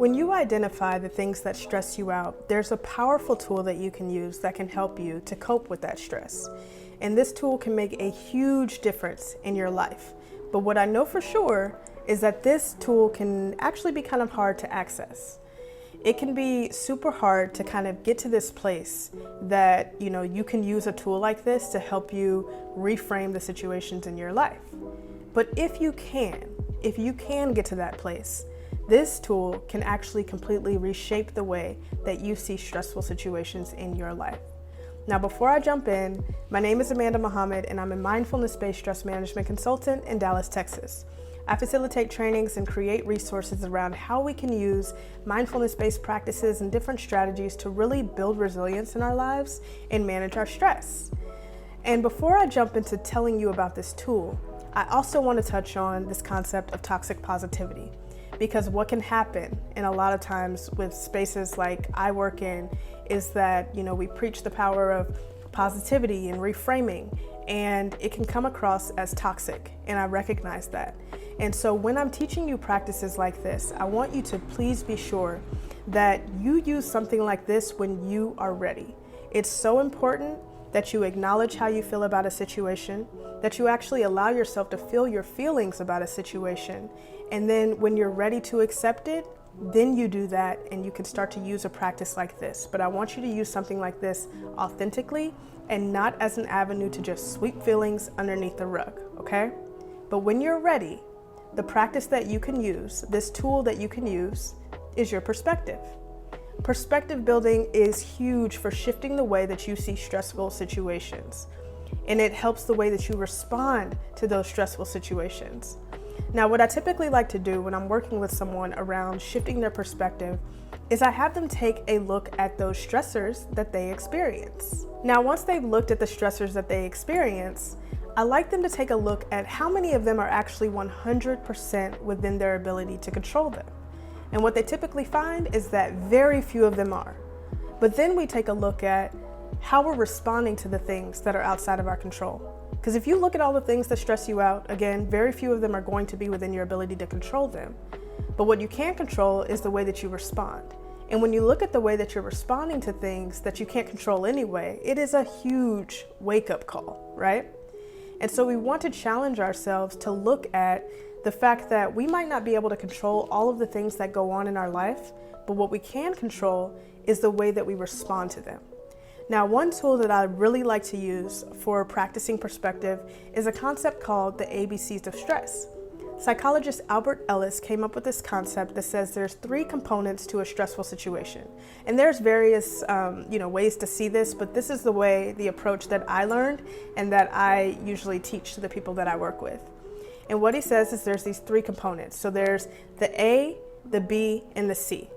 When you identify the things that stress you out, there's a powerful tool that you can use that can help you to cope with that stress. And this tool can make a huge difference in your life. But what I know for sure is that this tool can actually be kind of hard to access. It can be super hard to kind of get to this place that, you can use a tool like this to help you reframe the situations in your life. But if you can get to that place, this tool can actually completely reshape the way that you see stressful situations in your life. Now, before I jump in, my name is Amanda Muhammad, and I'm a mindfulness-based stress management consultant in Dallas, Texas. I facilitate trainings and create resources around how we can use mindfulness-based practices and different strategies to really build resilience in our lives and manage our stress. And before I jump into telling you about this tool, I also want to touch on this concept of toxic positivity. Because what can happen, and a lot of times with spaces like I work in, is that, we preach the power of positivity and reframing, and it can come across as toxic, and I recognize that. And so when I'm teaching you practices like this, I want you to please be sure that you use something like this when you are ready. It's so important that you acknowledge how you feel about a situation, that you actually allow yourself to feel your feelings about a situation. And then when you're ready to accept it, then you do that and you can start to use a practice like this. But I want you to use something like this authentically and not as an avenue to just sweep feelings underneath the rug, okay? But when you're ready, the practice that you can use, this tool that you can use, is your perspective. Perspective building is huge for shifting the way that you see stressful situations, and it helps the way that you respond to those stressful situations. Now, what I typically like to do when I'm working with someone around shifting their perspective is I have them take a look at those stressors that they experience. Now, once they've looked at the stressors that they experience, I like them to take a look at how many of them are actually 100% within their ability to control them. And what they typically find is that very few of them are. But then we take a look at how we're responding to the things that are outside of our control. Because if you look at all the things that stress you out, again, very few of them are going to be within your ability to control them. But what you can control is the way that you respond. And when you look at the way that you're responding to things that you can't control anyway, it is a huge wake-up call, right? And so we want to challenge ourselves to look at the fact that we might not be able to control all of the things that go on in our life, but what we can control is the way that we respond to them. Now, one tool that I really like to use for practicing perspective is a concept called the ABCs of stress. Psychologist Albert Ellis came up with this concept that says there's 3 components to a stressful situation. And there's various ways to see this, but this is the approach that I learned and that I usually teach to the people that I work with. And what he says is there's these 3 components. So there's the A, the B, and the C.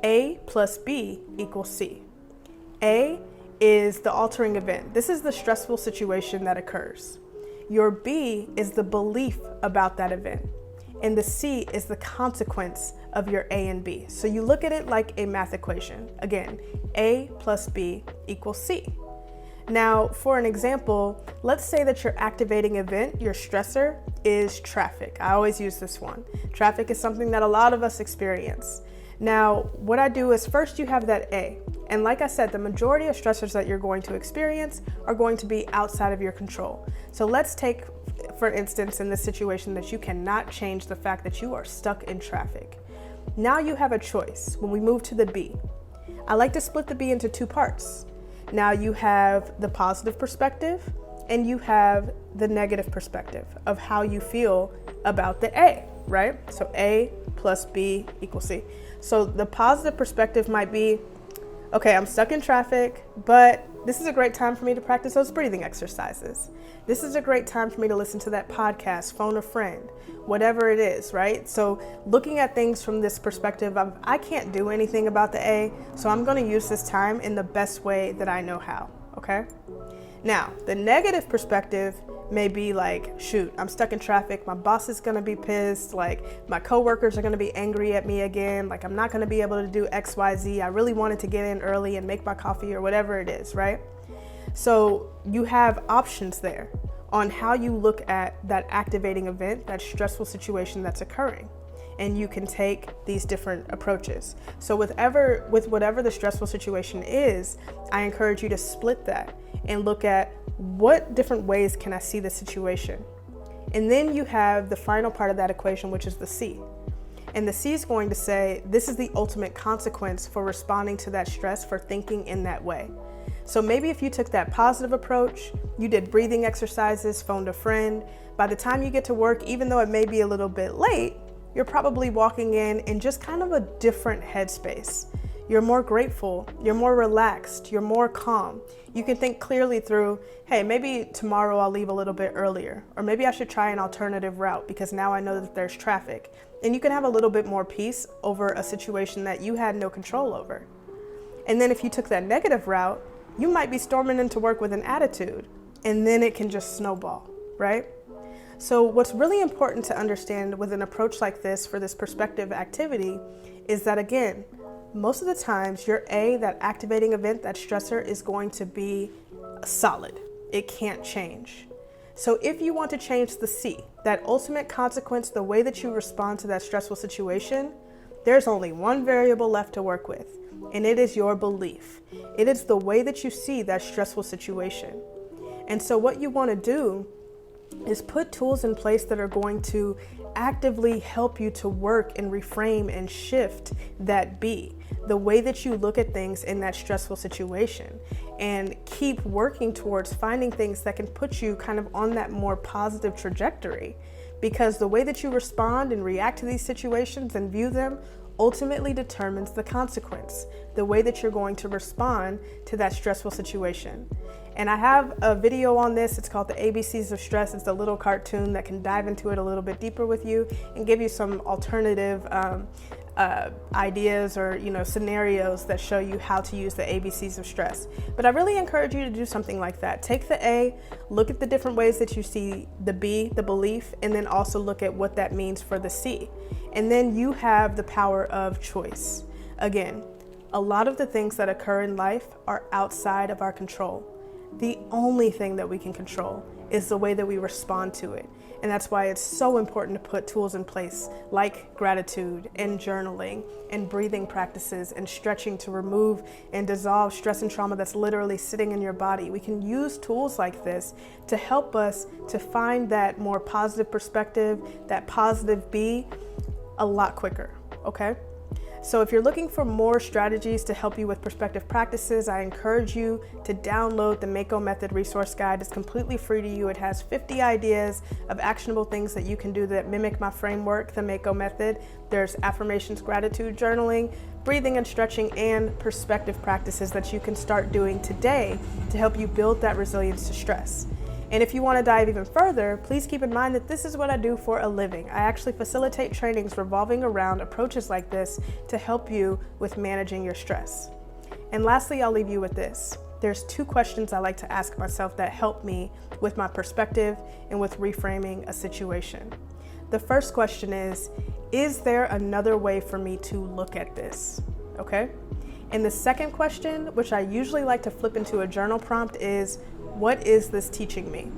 A plus B equals C. A is the altering event. This is the stressful situation that occurs. Your B is the belief about that event. And the C is the consequence of your A and B. So you look at it like a math equation. Again, A plus B equals C. Now, for an example, let's say that your activating event, your stressor, is traffic. I always use this one. Traffic is something that a lot of us experience. Now, what I do is first you have that A. And like I said, the majority of stressors that you're going to experience are going to be outside of your control. So let's take, for instance, in this situation that you cannot change the fact that you are stuck in traffic. Now you have a choice when we move to the B. I like to split the B into 2 parts. Now you have the positive perspective and you have the negative perspective of how you feel about the A, right? So A plus B equals C. So the positive perspective might be, okay, I'm stuck in traffic, but this is a great time for me to practice those breathing exercises. This is a great time for me to listen to that podcast, phone a friend, whatever it is, right? So looking at things from this perspective of, I can't do anything about the A, so I'm going to use this time in the best way that I know how, okay? Now, the negative perspective may be like, shoot, I'm stuck in traffic. My boss is going to be pissed. Like, my coworkers are going to be angry at me again. Like, I'm not going to be able to do X, Y, Z. I really wanted to get in early and make my coffee or whatever it is, right? So you have options there on how you look at that activating event, that stressful situation that's occurring. and you can take these different approaches. So with whatever the stressful situation is, I encourage you to split that and look at what different ways can I see the situation. And then you have the final part of that equation, which is the C. And the C is going to say, this is the ultimate consequence for responding to that stress, for thinking in that way. So maybe if you took that positive approach, you did breathing exercises, phoned a friend, by the time you get to work, even though it may be a little bit late, you're probably walking in just kind of a different headspace. You're more grateful, you're more relaxed, you're more calm. You can think clearly through, hey, maybe tomorrow I'll leave a little bit earlier, or maybe I should try an alternative route because now I know that there's traffic. And you can have a little bit more peace over a situation that you had no control over. And then if you took that negative route, you might be storming into work with an attitude, and then it can just snowball, right? So what's really important to understand with an approach like this for this perspective activity is that, again, most of the times that activating event, that stressor, is going to be solid. It can't change. So if you want to change the C, that ultimate consequence, the way that you respond to that stressful situation, there's only one variable left to work with, and it is your belief. It is the way that you see that stressful situation. And so what you want to do is put tools in place that are going to actively help you to work and reframe and shift that B, the way that you look at things in that stressful situation, and keep working towards finding things that can put you kind of on that more positive trajectory. Because the way that you respond and react to these situations and view them ultimately determines the consequence, the way that you're going to respond to that stressful situation. And I have a video on this. It's called the ABCs of Stress. It's a little cartoon that can dive into it a little bit deeper with you and give you some alternative ideas or scenarios that show you how to use the ABCs of stress. But I really encourage you to do something like that. Take the A, look at the different ways that you see the B, the belief, and then also look at what that means for the C. And then you have the power of choice. Again, a lot of the things that occur in life are outside of our control. The only thing that we can control is the way that we respond to it. And that's why it's so important to put tools in place like gratitude and journaling and breathing practices and stretching to remove and dissolve stress and trauma that's literally sitting in your body. We can use tools like this to help us to find that more positive perspective, that positive B, a lot quicker, okay? So if you're looking for more strategies to help you with perspective practices, I encourage you to download the Mako Method Resource Guide. It's completely free to you. It has 50 ideas of actionable things that you can do that mimic my framework, the Mako Method. There's affirmations, gratitude, journaling, breathing and stretching, and perspective practices that you can start doing today to help you build that resilience to stress. And if you want to dive even further, please keep in mind that this is what I do for a living. I actually facilitate trainings revolving around approaches like this to help you with managing your stress. And lastly, I'll leave you with this. There's 2 questions I like to ask myself that help me with my perspective and with reframing a situation. The first question is there another way for me to look at this? Okay? And the second question, which I usually like to flip into a journal prompt, is, what is this teaching me?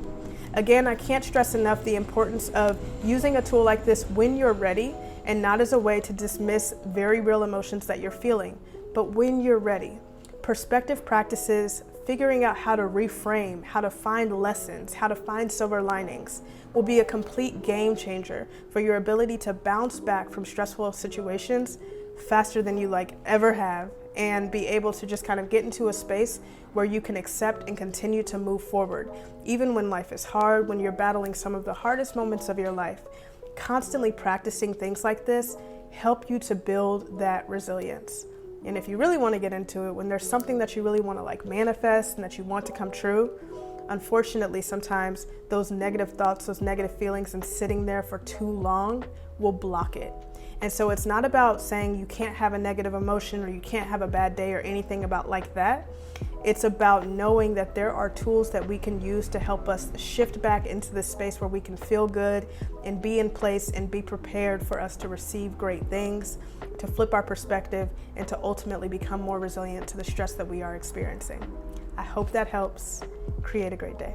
Again, I can't stress enough the importance of using a tool like this when you're ready, and not as a way to dismiss very real emotions that you're feeling, but when you're ready. Perspective practices, figuring out how to reframe, how to find lessons, how to find silver linings, will be a complete game changer for your ability to bounce back from stressful situations faster than you ever have, and be able to just kind of get into a space where you can accept and continue to move forward. Even when life is hard, when you're battling some of the hardest moments of your life, constantly practicing things like this help you to build that resilience. And if you really want to get into it, when there's something that you really want to manifest and that you want to come true, unfortunately, sometimes those negative thoughts, those negative feelings, and sitting there for too long will block it. And so it's not about saying you can't have a negative emotion or you can't have a bad day or anything about like that. It's about knowing that there are tools that we can use to help us shift back into this space where we can feel good and be in place and be prepared for us to receive great things, to flip our perspective, and to ultimately become more resilient to the stress that we are experiencing. I hope that helps. Create a great day.